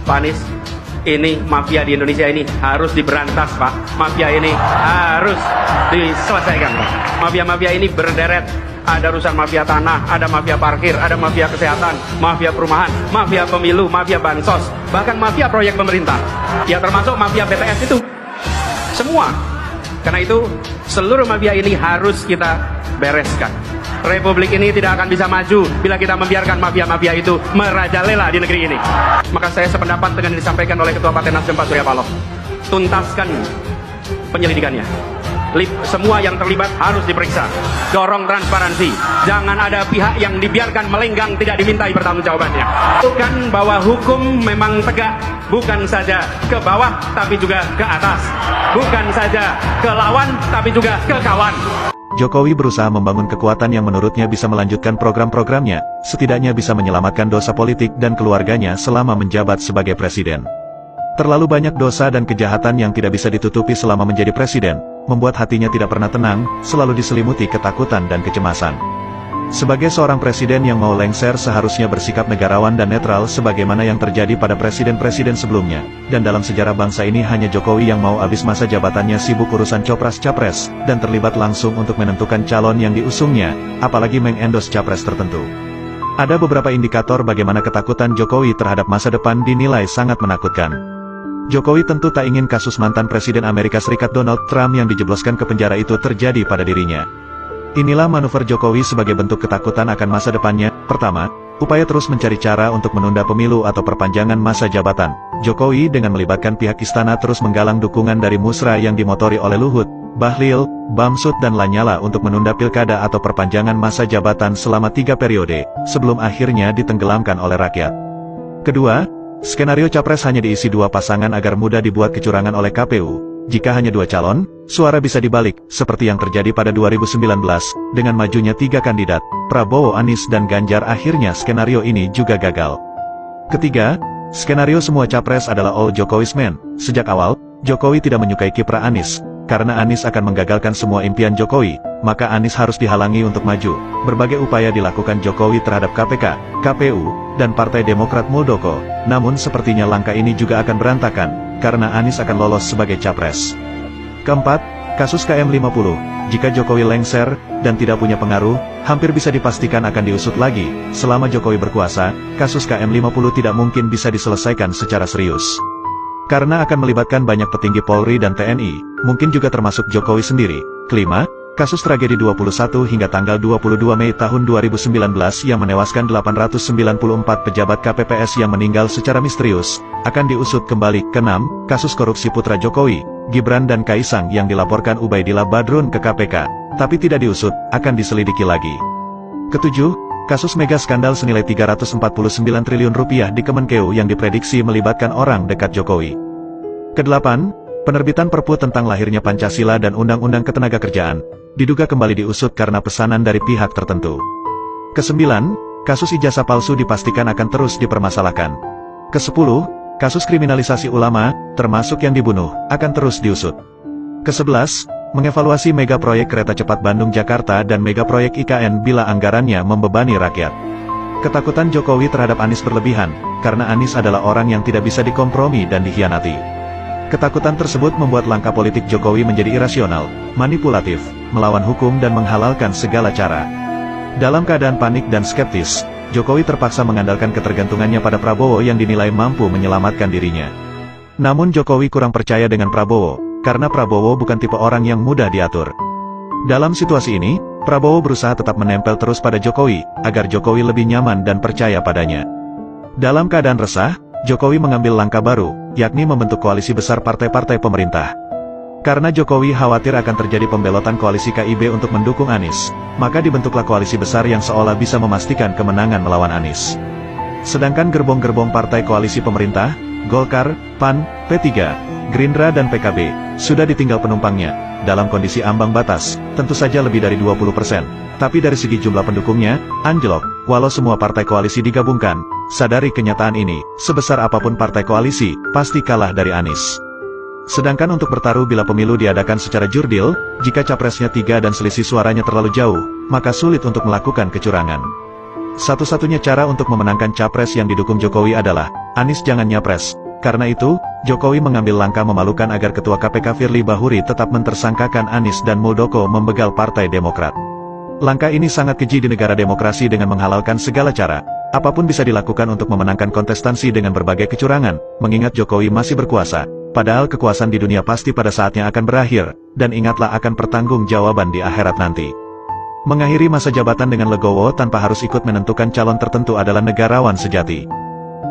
Pak Anies, ini mafia di Indonesia ini harus diberantas, Pak. Mafia ini harus diselesaikan, Pak. Mafia-mafia ini berderet. Ada urusan mafia tanah, ada mafia parkir, ada mafia kesehatan, mafia perumahan, mafia pemilu, mafia bansos, bahkan mafia proyek pemerintah. Ya termasuk mafia BTS itu. Semua. Karena itu seluruh mafia ini harus kita bereskan. Republik ini tidak akan bisa maju bila kita membiarkan mafia-mafia itu merajalela di negeri ini. Maka saya sependapat dengan yang disampaikan oleh Ketua Partai Nasdem Pak Surya Paloh. Tuntaskan penyelidikannya. Semua yang terlibat harus diperiksa. Dorong transparansi. Jangan ada pihak yang dibiarkan melenggang tidak dimintai pertanggungjawabannya. Bukan bahwa hukum memang tegak, bukan saja ke bawah tapi juga ke atas. Bukan saja ke lawan tapi juga ke kawan. Jokowi berusaha membangun kekuatan yang menurutnya bisa melanjutkan program-programnya, setidaknya bisa menyelamatkan dosa politik dan keluarganya selama menjabat sebagai presiden. Terlalu banyak dosa dan kejahatan yang tidak bisa ditutupi selama menjadi presiden, membuat hatinya tidak pernah tenang, selalu diselimuti ketakutan dan kecemasan. Sebagai seorang presiden yang mau lengser seharusnya bersikap negarawan dan netral sebagaimana yang terjadi pada presiden-presiden sebelumnya, dan dalam sejarah bangsa ini hanya Jokowi yang mau habis masa jabatannya sibuk urusan copras-capres, dan terlibat langsung untuk menentukan calon yang diusungnya, apalagi mengendos capres tertentu. Ada beberapa indikator bagaimana ketakutan Jokowi terhadap masa depan dinilai sangat menakutkan. Jokowi tentu tak ingin kasus mantan Presiden Amerika Serikat Donald Trump yang dijebloskan ke penjara itu terjadi pada dirinya. Inilah manuver Jokowi sebagai bentuk ketakutan akan masa depannya. Pertama, upaya terus mencari cara untuk menunda pemilu atau perpanjangan masa jabatan. Jokowi dengan melibatkan pihak istana terus menggalang dukungan dari musra yang dimotori oleh Luhut, Bahlil, Bamsud dan Lanyala untuk menunda pilkada atau perpanjangan masa jabatan selama 3 periode, sebelum akhirnya ditenggelamkan oleh rakyat. Kedua, skenario capres hanya diisi 2 pasangan agar mudah dibuat kecurangan oleh KPU. Jika hanya 2 calon, suara bisa dibalik, seperti yang terjadi pada 2019, dengan majunya 3 kandidat, Prabowo, Anies dan Ganjar. Akhirnya skenario ini juga gagal. Ketiga, skenario semua capres adalah all Jokowi's men. Sejak awal, Jokowi tidak menyukai kiprah Anies, karena Anies akan menggagalkan semua impian Jokowi, maka Anies harus dihalangi untuk maju. Berbagai upaya dilakukan Jokowi terhadap KPK, KPU, dan Partai Demokrat Muldoko, namun sepertinya langkah ini juga akan berantakan, karena Anies akan lolos sebagai capres. Keempat, kasus KM50. Jika Jokowi lengser, dan tidak punya pengaruh, hampir bisa dipastikan akan diusut lagi. Selama Jokowi berkuasa, kasus KM50 tidak mungkin bisa diselesaikan secara serius. Karena akan melibatkan banyak petinggi Polri dan TNI, mungkin juga termasuk Jokowi sendiri. Kelima, kasus tragedi 21 hingga tanggal 22 Mei tahun 2019 yang menewaskan 894 pejabat KPPS yang meninggal secara misterius, akan diusut kembali. Keenam, kasus korupsi putra Jokowi, Gibran dan Kaisang yang dilaporkan Ubaidillah Badrun ke KPK, tapi tidak diusut, akan diselidiki lagi. Ketujuh, kasus mega skandal senilai 349 triliun rupiah di Kemenkeu yang diprediksi melibatkan orang dekat Jokowi. Kedelapan, penerbitan Perpu tentang lahirnya Pancasila dan Undang-Undang Ketenagakerjaan, diduga kembali diusut karena pesanan dari pihak tertentu. Kesembilan, kasus ijazah palsu dipastikan akan terus dipermasalahkan. Kesepuluh, kasus kriminalisasi ulama, termasuk yang dibunuh, akan terus diusut. Kesebelas, mengevaluasi mega proyek kereta cepat Bandung-Jakarta dan mega proyek IKN bila anggarannya membebani rakyat. Ketakutan Jokowi terhadap Anies berlebihan, karena Anies adalah orang yang tidak bisa dikompromi dan dikhianati. Ketakutan tersebut membuat langkah politik Jokowi menjadi irasional, manipulatif, melawan hukum dan menghalalkan segala cara. Dalam keadaan panik dan skeptis, Jokowi terpaksa mengandalkan ketergantungannya pada Prabowo yang dinilai mampu menyelamatkan dirinya. Namun Jokowi kurang percaya dengan Prabowo, karena Prabowo bukan tipe orang yang mudah diatur. Dalam situasi ini, Prabowo berusaha tetap menempel terus pada Jokowi, agar Jokowi lebih nyaman dan percaya padanya. Dalam keadaan resah, Jokowi mengambil langkah baru, yakni membentuk koalisi besar partai-partai pemerintah. Karena Jokowi khawatir akan terjadi pembelotan koalisi KIB untuk mendukung Anies, maka dibentuklah koalisi besar yang seolah bisa memastikan kemenangan melawan Anies. Sedangkan gerbong-gerbong partai koalisi pemerintah, Golkar, PAN, P3, Gerindra dan PKB, sudah ditinggal penumpangnya, dalam kondisi ambang batas, tentu saja lebih dari 20%. Tapi dari segi jumlah pendukungnya, anjlok. Walau semua partai koalisi digabungkan, sadari kenyataan ini, sebesar apapun partai koalisi, pasti kalah dari Anies. Sedangkan untuk bertaruh bila pemilu diadakan secara jurdil, jika capresnya 3 dan selisih suaranya terlalu jauh, maka sulit untuk melakukan kecurangan. Satu-satunya cara untuk memenangkan capres yang didukung Jokowi adalah, Anies jangan nyapres. Karena itu, Jokowi mengambil langkah memalukan agar Ketua KPK Firly Bahuri tetap mentersangkakan Anies dan Muldoko membegal Partai Demokrat. Langkah ini sangat keji di negara demokrasi dengan menghalalkan segala cara. Apapun bisa dilakukan untuk memenangkan kontestansi dengan berbagai kecurangan, mengingat Jokowi masih berkuasa. Padahal kekuasaan di dunia pasti pada saatnya akan berakhir, dan ingatlah akan pertanggungjawaban di akhirat nanti. Mengakhiri masa jabatan dengan legowo tanpa harus ikut menentukan calon tertentu adalah negarawan sejati.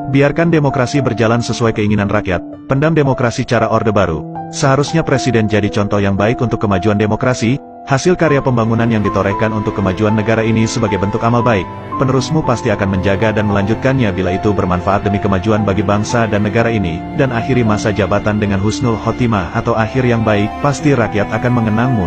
Biarkan demokrasi berjalan sesuai keinginan rakyat, pendam demokrasi cara Orde Baru. Seharusnya Presiden jadi contoh yang baik untuk kemajuan demokrasi, hasil karya pembangunan yang ditorehkan untuk kemajuan negara ini sebagai bentuk amal baik. Penerusmu pasti akan menjaga dan melanjutkannya bila itu bermanfaat demi kemajuan bagi bangsa dan negara ini, dan akhiri masa jabatan dengan husnul khotimah atau akhir yang baik, pasti rakyat akan mengenangmu.